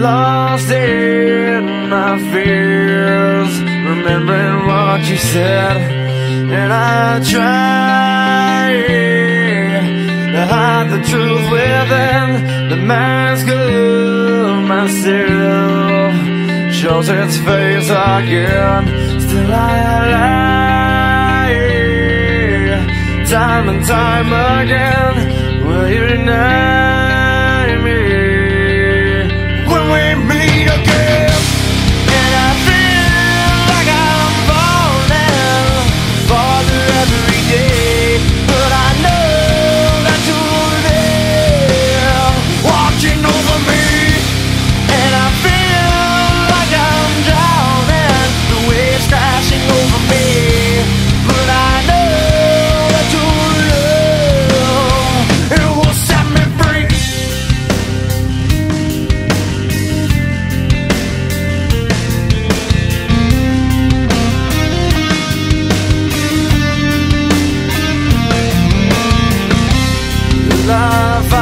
lost in my fears, remembering what you said, and I try to hide the truth within the mask of myself. Shows its face again, still I lie, time and time again. Will you deny me when we meet again? And I feel like I'm falling farther every day, but I know that you're there watching over me. And I feel like I'm drowning, the waves crashing over me, but I know that your love, it will set me free. Love